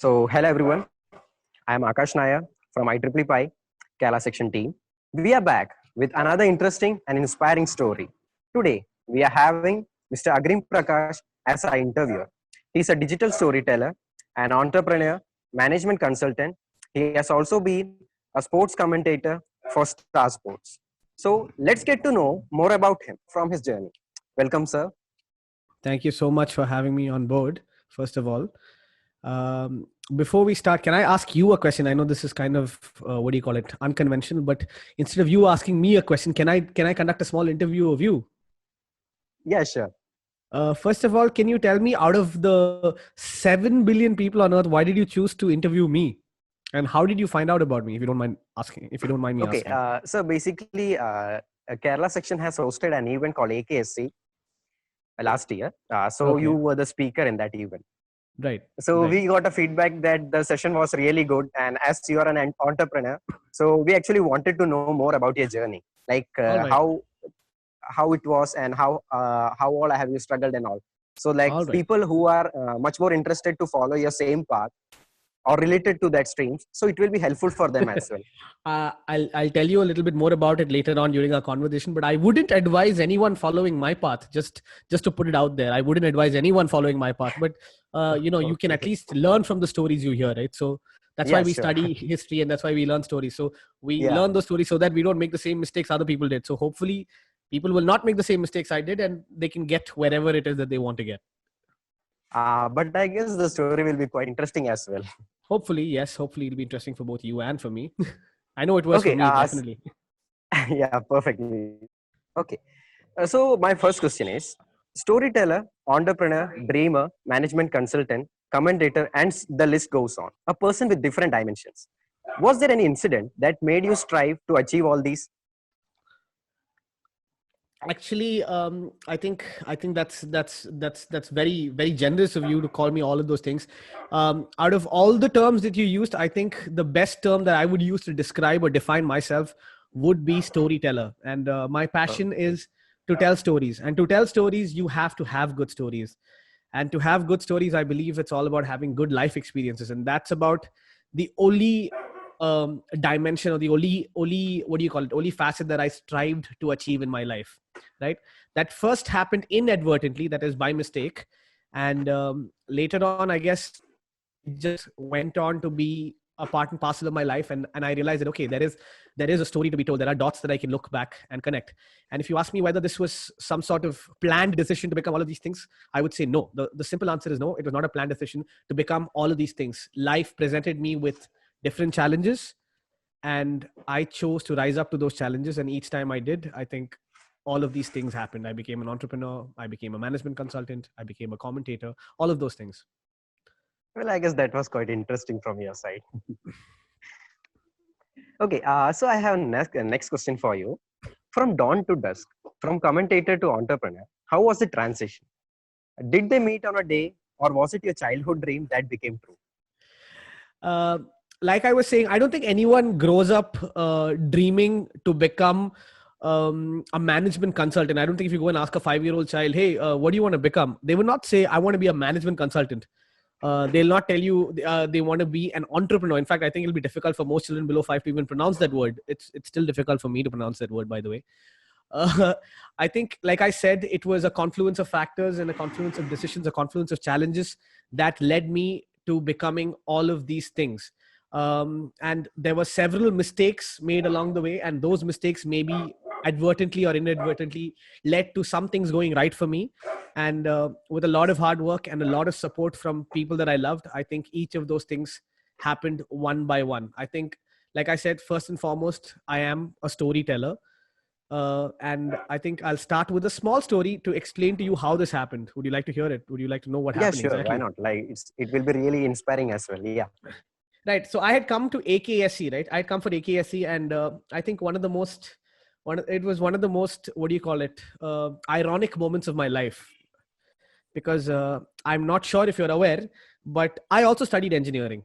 Hello everyone. I am Akash Nair from IEEE Kerala section team. We are back with another interesting and inspiring story. Today, we are having Mr. Agrim Prakash as our interviewer. He is a digital storyteller, an entrepreneur, management consultant. He has also been a sports commentator for Star Sports. So, let's get to know more about him from his journey. Welcome, sir. Thank you so much for having me on board, first of all. Before we start, can I ask you a question? I know this is kind of, unconventional, but instead of you asking me a question, can I conduct a small interview of you? Yeah, sure. First of all, can you tell me, out of the 7 billion people on earth, why did you choose to interview me? And how did you find out about me, if you don't mind asking, me asking? So basically, Kerala section has hosted an event called AKSC last year. You were the speaker in that event. Right. So we got a feedback that the session was really good. And as you are an entrepreneur, so we actually wanted to know more about your journey, like how it was and how all have you struggled and all. So people who are much more interested to follow your same path or related to that streams, so it will be helpful for them as well. I'll tell you a little bit more about it later on during our conversation, but I wouldn't advise anyone following my path. Just to put it out there, I wouldn't advise anyone following my path. But you can at least learn from the stories you hear, right? So that's why we study history, and that's why we learn stories. So we learn those stories so that we don't make the same mistakes other people did. So hopefully, people will not make the same mistakes I did, and they can get wherever it is that they want to get. But I guess the story will be quite interesting as well. Hopefully, yes. Hopefully, it'll be interesting for both you and for me. I know it was for me, definitely. Yeah, perfectly. Okay. So my first question is, storyteller, entrepreneur, dreamer, management consultant, commentator, and the list goes on. A person with different dimensions. Was there any incident that made you strive to achieve all these? Actually, I think that's very, very generous of you to call me all of those things. Out of all the terms that you used, I think the best term that I would use to describe or define myself would be storyteller. And my passion is to tell stories. And to tell stories, you have to have good stories. And to have good stories, I believe it's all about having good life experiences. And that's about the only dimension, or the only facet that I strived to achieve in my life, right? That first happened inadvertently, that is by mistake. And later on, I guess, it just went on to be a part and parcel of my life. And I realized that, okay, there is a story to be told. There are dots that I can look back and connect. And if you ask me whether this was some sort of planned decision to become all of these things, I would say no. The simple answer is no. It was not a planned decision to become all of these things. Life presented me with different challenges, and I chose to rise up to those challenges. And each time I did, I think all of these things happened. I became an entrepreneur. I became a management consultant. I became a commentator, all of those things. Well, I guess that was quite interesting from your side. Okay, so I have next question for you. From dawn to dusk, from commentator to entrepreneur, how was the transition? Did they meet on a day, or was it your childhood dream that became true? Like I was saying, I don't think anyone grows up dreaming to become a management consultant. I don't think if you go and ask a 5-year-old child, hey, what do you want to become? They would not say, I want to be a management consultant. They'll not tell you they want to be an entrepreneur. In fact, I think it'll be difficult for most children below 5 to even pronounce that word. It's still difficult for me to pronounce that word, by the way. I think, like I said, it was a confluence of factors and a confluence of decisions, a confluence of challenges that led me to becoming all of these things. And there were several mistakes made along the way, and those mistakes maybe advertently or inadvertently led to some things going right for me. And with a lot of hard work and a lot of support from people that I loved, I think each of those things happened one by one. I think, like I said, first and foremost, I am a storyteller. And I think I'll start with a small story to explain to you how this happened. Would you like to hear it? Would you like to know what happened? Yeah, sure. Exactly? Why not? It will be really inspiring as well. Yeah. Right. So I had come to AKSC, right? I had come for AKSC, and I think it was one of the most, ironic moments of my life. Because I'm not sure if you're aware, but I also studied engineering.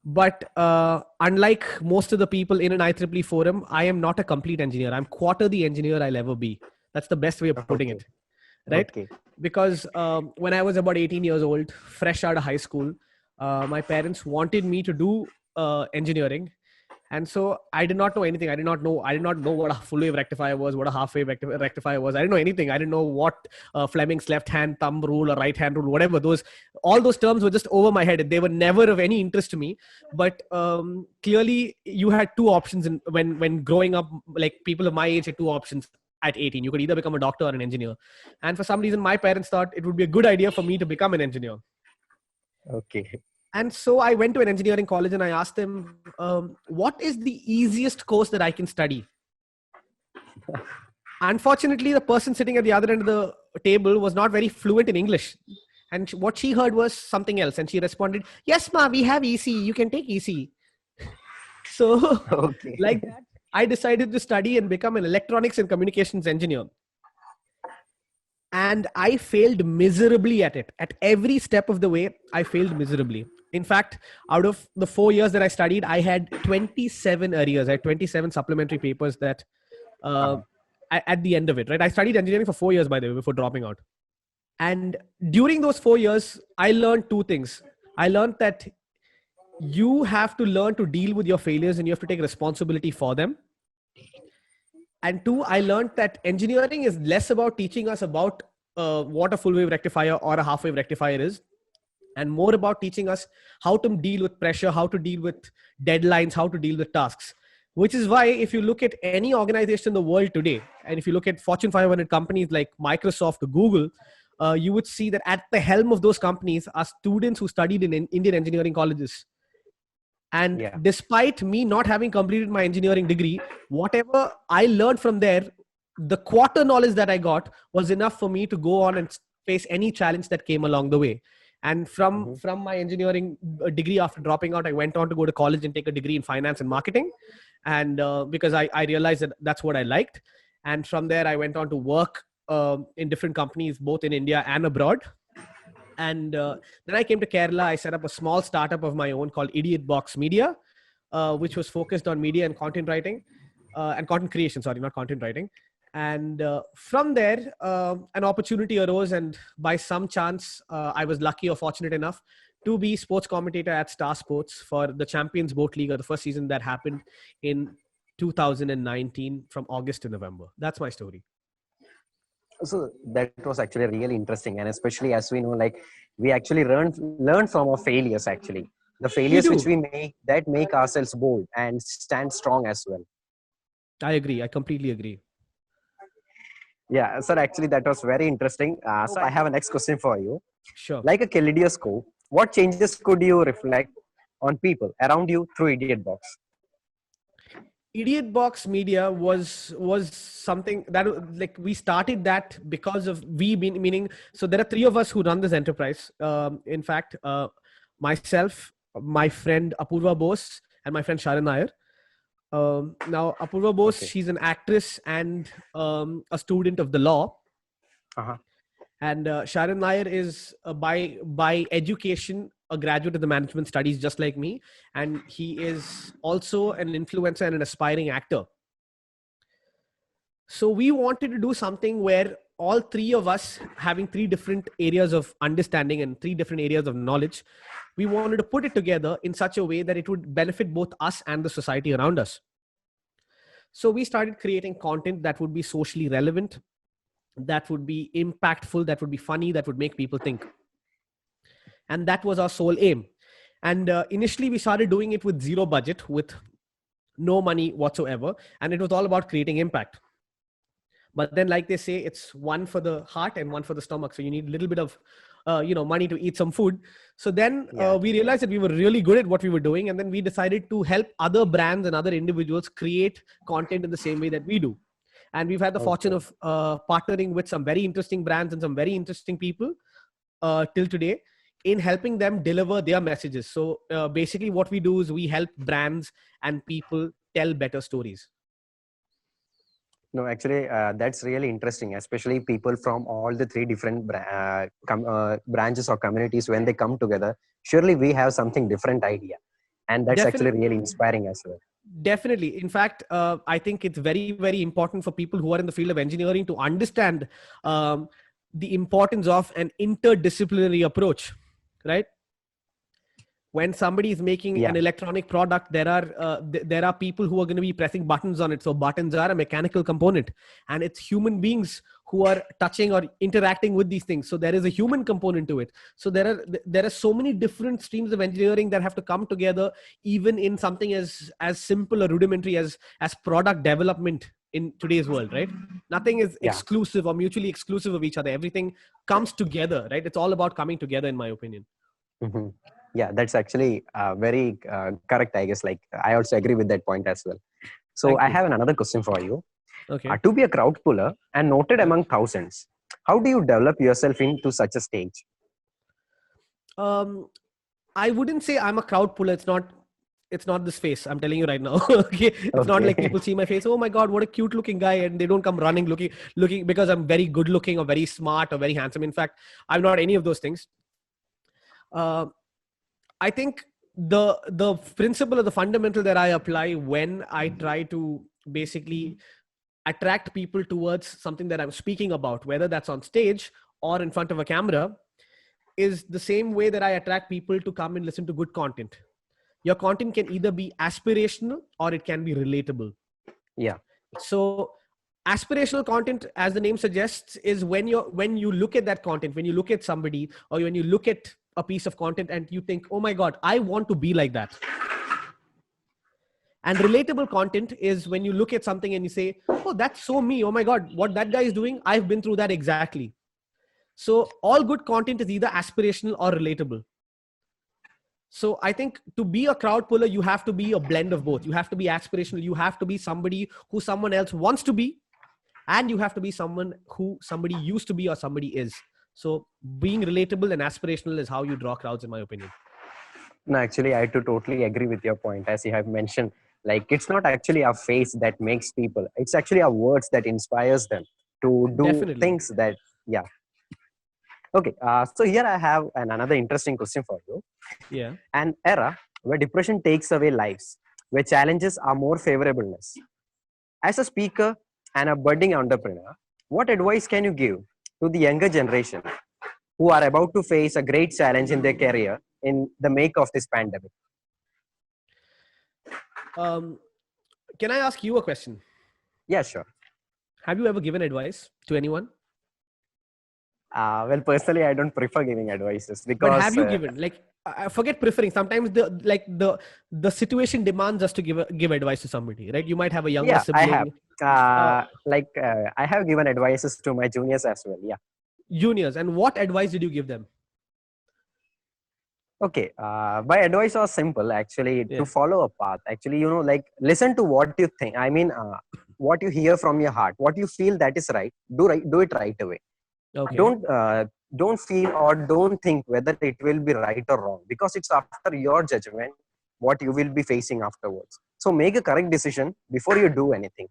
But unlike most of the people in an IEEE forum, I am not a complete engineer. I'm quarter the engineer I'll ever be. That's the best way of putting it. right? Okay. Because when I was about 18 years old, fresh out of high school, my parents wanted me to do engineering. And so I did not know anything. I did not know what a full wave rectifier was, what a half wave rectifier was. I didn't know anything. I didn't know what Fleming's left hand thumb rule or right hand rule, whatever. All those terms were just over my head. They were never of any interest to me. But clearly, you had two options when growing up. Like people of my age had two options at 18. You could either become a doctor or an engineer. And for some reason, my parents thought it would be a good idea for me to become an engineer. Okay. And so I went to an engineering college and I asked them, what is the easiest course that I can study? Unfortunately, the person sitting at the other end of the table was not very fluent in English. And what she heard was something else. And she responded, yes, ma, we have EC. You can take EC. So Okay. like that, I decided to study and become an electronics and communications engineer. And I failed miserably at it. At every step of the way, I failed miserably. In fact, out of the 4 years that I studied, I had 27 arrears. I had 27 supplementary papers that at the end of it, right? I studied engineering for 4 years, by the way, before dropping out. And during those 4 years, I learned two things. I learned that you have to learn to deal with your failures and you have to take responsibility for them. And two, I learned that engineering is less about teaching us about what a full wave rectifier or a half wave rectifier is, and more about teaching us how to deal with pressure, how to deal with deadlines, how to deal with tasks. Which is why if you look at any organization in the world today, and if you look at Fortune 500 companies like Microsoft or Google, you would see that at the helm of those companies are students who studied in Indian engineering colleges. And despite me not having completed my engineering degree, whatever I learned from there, the quarter knowledge that I got was enough for me to go on and face any challenge that came along the way. And from my engineering degree, after dropping out, I went on to go to college and take a degree in finance and marketing. And because I realized that that's what I liked. And from there, I went on to work in different companies, both in India and abroad. And then I came to Kerala. I set up a small startup of my own called Idiot Box Media, which was focused on media and content writing and content creation. Sorry, not content writing. And from there, an opportunity arose. And by some chance, I was lucky or fortunate enough to be sports commentator at Star Sports for the Champions Boat League, or the first season that happened in 2019 from August to November. That's my story. So that was actually really interesting, and especially as we know, like we actually learn from our failures. Actually, the failures which we make that make ourselves bold and stand strong as well. I agree. I completely agree. Yeah, sir. Actually, that was very interesting. So I have a next question for you. Sure. Like a kaleidoscope, what changes could you reflect on people around you through Idiot Box? Idiot Box Media was something that, like, we started that because of meaning. So there are three of us who run this enterprise. In fact, myself, my friend Apurva Bose, and my friend Sharan Nair. Now Apurva Bose, she's an actress and a student of the law. And Sharan Nair is by education a graduate of the management studies, just like me, and he is also an influencer and an aspiring actor. So we wanted to do something where all three of us, having three different areas of understanding and three different areas of knowledge, we wanted to put it together in such a way that it would benefit both us and the society around us. So we started creating content that would be socially relevant, that would be impactful, that would be funny, that would make people think. And that was our sole aim. And initially we started doing it with zero budget, with no money whatsoever. And it was all about creating impact. But then, like they say, it's one for the heart and one for the stomach. So you need a little bit of, money to eat some food. So then we realized that we were really good at what we were doing. And then we decided to help other brands and other individuals create content in the same way that we do. And we've had the fortune of partnering with some very interesting brands and some very interesting people till today, in helping them deliver their messages. So basically what we do is we help brands and people tell better stories. No, actually, that's really interesting, especially people from all the three different branches or communities. When they come together, surely we have something different idea. And that's actually really inspiring as well. Definitely. In fact, I think it's very, very important for people who are in the field of engineering to understand the importance of an interdisciplinary approach, right? When somebody is making Yeah. an electronic product, there are people who are going to be pressing buttons on it. So buttons are a mechanical component, and it's human beings who are touching or interacting with these things. So there is a human component to it. So there are so many different streams of engineering that have to come together, even in something as simple or rudimentary as product development in today's world, right? Nothing is Yeah. exclusive or mutually exclusive of each other. Everything comes together, right? It's all about coming together, in my opinion. Mhm. Yeah, that's actually very correct, I guess. Like, I also agree with that point as well. So Thank I you. have another question for you. Okay. To be a crowd puller and noted Yeah. among thousands, how do you develop yourself into such a stage? I wouldn't say I'm a crowd puller. It's not this face. I'm telling you right now. Okay. It's not like Okay. people see my face. Oh my God, what a cute looking guy. And they don't come running looking because I'm very good looking or very smart or very handsome. In fact, I'm not any of those things. I think the principle or the fundamental that I apply when I try to basically attract people towards something that I'm speaking about, whether that's on stage or in front of a camera, is the same way that I attract people to come and listen to good content. Your content can either be aspirational or it can be relatable. Yeah. So aspirational content, as the name suggests, is when you look at that content, when you look at somebody or when you look at a piece of content and you think, oh my God, I want to be like that. And relatable content is when you look at something and you say, oh, that's so me. Oh my God, what that guy is doing, I've been through that exactly. So all good content is either aspirational or relatable. So I think to be a crowd puller, you have to be a blend of both. You have to be aspirational. You have to be somebody who someone else wants to be, and you have to be someone who somebody used to be or somebody is. So being relatable and aspirational is how you draw crowds, in my opinion. No, actually, I do totally agree with your point. As you have mentioned, like, it's not actually our face that makes people, it's actually our words that inspires them to do Definitely. things that, yeah. Okay. So here I have another interesting question for you. Yeah. An era where depression takes away lives, where challenges are more favorableness. As a speaker and a budding entrepreneur, what advice can you give to the younger generation who are about to face a great challenge in their career in the make of this pandemic? Can I ask you a question? Yeah, sure. Have you ever given advice to anyone? Well, personally, I don't prefer giving advices But because, have you given, like, I forget preferring. Sometimes the situation demands us to give advice to somebody, right? You might have a younger yeah, I have. sibling, uh, I have given advices to my juniors as well. Yeah. juniors, and what advice did you give them? Okay. My advice was simple, actually, Yeah. to follow a path. Actually, like, listen to what you think. I mean, what you hear from your heart, what you feel that is right. Do it right away. Okay. Don't feel or don't think whether it will be right or wrong, because it's after your judgment what you will be facing afterwards. So make a correct decision before you do anything.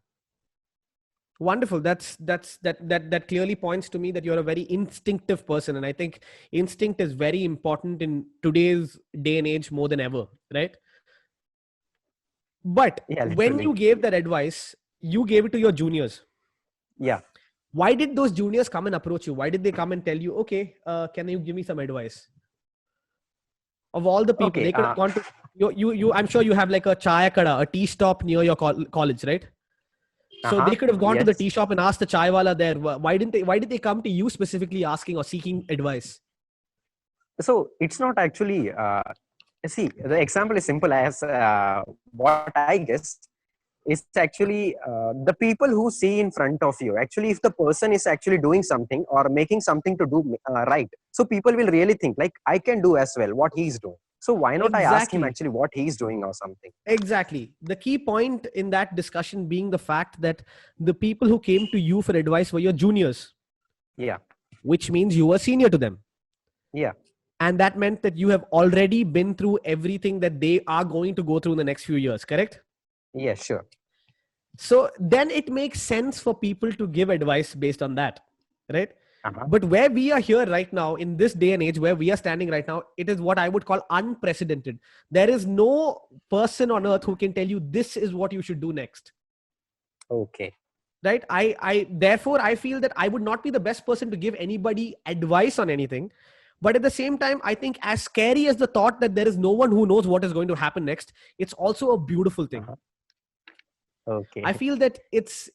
Wonderful. That clearly points to me that you're a very instinctive person, and I think instinct is very important in today's day and age more than ever, right? But Yeah, when literally. you gave that advice, you gave it to your juniors. Yeah. Why did those juniors come and approach you? Why did they come and tell you, okay, can you give me some advice? Of all the people, Okay. they could have gone to you. I'm sure you have like a chaya kada, a tea stop near your college, right? So they could have gone to the Yes. tea shop and asked the chai wala there. Why did they come to you specifically asking or seeking advice? So it's not actually. See, the example is simple as what I guess. It's actually the people who see in front of you. Actually, if the person is actually doing something or making something to do right, so people will really think like, I can do as well what he's doing. So why not I ask him Exactly. actually what he's doing or something? Exactly. The key point in that discussion being the fact that the people who came to you for advice were your juniors. Yeah. Which means you were senior to them. Yeah. And that meant that you have already been through everything that they are going to go through in the next few years, correct? Yeah, sure. So then it makes sense for people to give advice based on that, right? Uh-huh. But where we are here right now, in this day and age where we are standing right now, it is what I would call unprecedented. There is no person on earth who can tell you this is what you should do next. Okay. right? I therefore I feel that I would not be the best person to give anybody advice on anything. But at the same time, I think as scary as the thought that there is no one who knows what is going to happen next, it's also a beautiful thing. Uh-huh. Okay. I feel that it's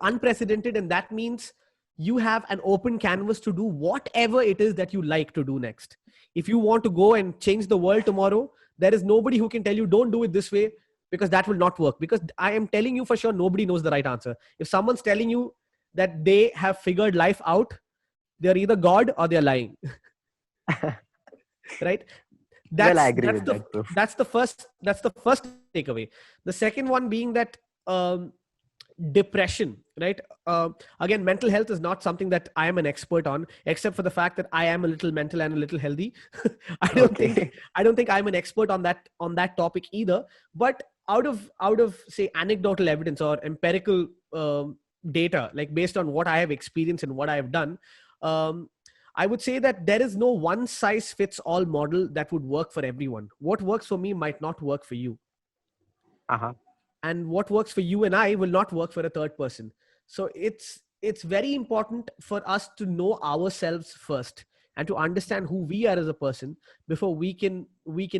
unprecedented, and that means you have an open canvas to do whatever it is that you like to do next. If you want to go and change the world tomorrow, there is nobody who can tell you don't do it this way, because that will not work. Because I am telling you for sure, nobody knows the right answer. If someone's telling you that they have figured life out, they're either God or they're lying. Right? Well, I That's agree that's with the that too. that's the first takeaway. The second one being that depression, right? Again, mental health is not something that I am an expert on, except for the fact that I am a little mental and a little healthy. Okay. I don't think I'm an expert on that topic either. But out of say anecdotal evidence or empirical data, like based on what I have experienced and what I have done, um, I would say that there is no one size fits all model that would work for everyone. What works for me might not work for you, Uh-huh. and what works for you and I will not work for a third person. So it's very important for us to know ourselves first and to understand who we are as a person before we can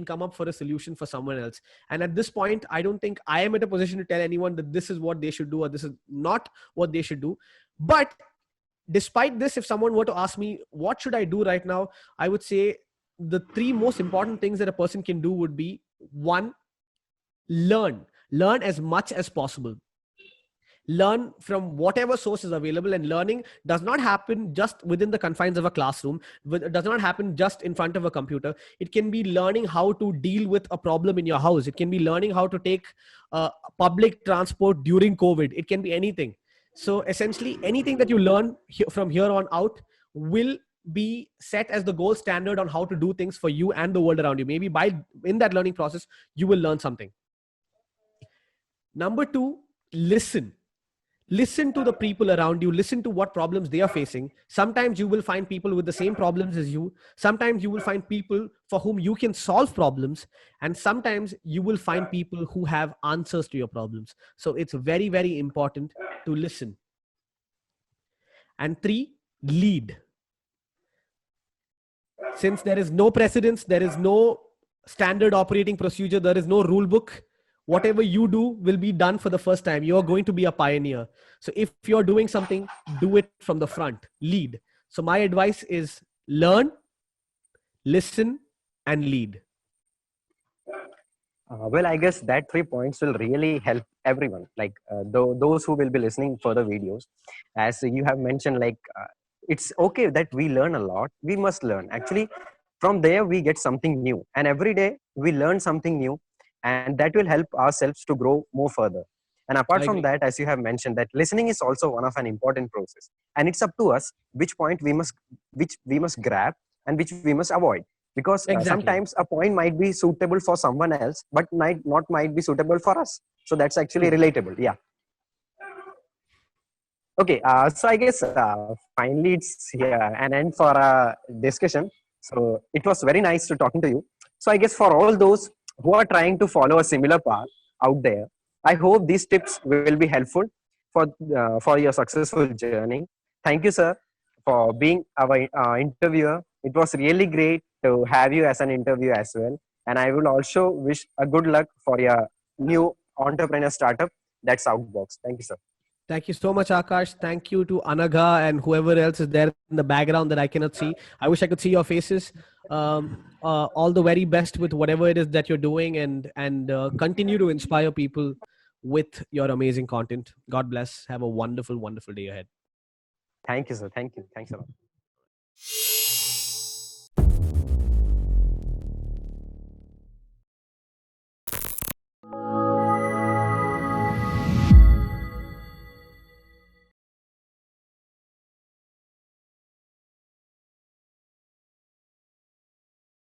come up for a solution for someone else. And at this point, I don't think I am at a position to tell anyone that this is what they should do or this is not what they should do. But despite this, if someone were to ask me what should I do right now, I would say the three most important things that a person can do would be: one, learn as much as possible. Learn from whatever source is available, and learning does not happen just within the confines of a classroom. It does not happen just in front of a computer. It can be learning how to deal with a problem in your house. It can be learning how to take public transport during COVID. It can be anything. So essentially anything that you learn from here on out will be set as the gold standard on how to do things for you and the world around you. Maybe by in that learning process you will learn something. Number two, listen. Listen to the people around you. Listen to what problems they are facing. Sometimes you will find people with the same problems as you. Sometimes you will find people for whom you can solve problems. And sometimes you will find people who have answers to your problems. So it's very, very important to listen. And three, lead. Since there is no precedence, there is no standard operating procedure, there is no rule book. Whatever you do will be done for the first time. You're going to be a pioneer. So if you're doing something, do it from the front. Lead. So my advice is learn, listen, and lead. Well, I guess that 3 points will really help everyone, like those who will be listening further videos. As you have mentioned, like it's okay that we learn a lot. We must learn. Actually, from there we get something new, and every day we learn something new, and that will help ourselves to grow more further. And apart I from agree. that, as you have mentioned, that listening is also one of an important process, and it's up to us which we must grab and which we must avoid, because Exactly. sometimes a point might be suitable for someone else but might be suitable for us. So that's actually True. relatable. Yeah. Okay. So I guess finally it's here an end for a discussion. So it was very nice to talking to you. So I guess for all those who are trying to follow a similar path out there, I hope these tips will be helpful for your successful journey. Thank you, sir, for being our interviewer. It was really great to have you as an interview as well. And I will also wish a good luck for your new entrepreneur startup, that's Outbox. Thank you, sir. Thank you so much, Akash. Thank you to Anaga and whoever else is there in the background that I cannot see. I wish I could see your faces. All the very best with whatever it is that you're doing, and continue to inspire people with your amazing content. God bless. Have a wonderful, wonderful day ahead. Thank you, sir. Thank you. Thanks a lot.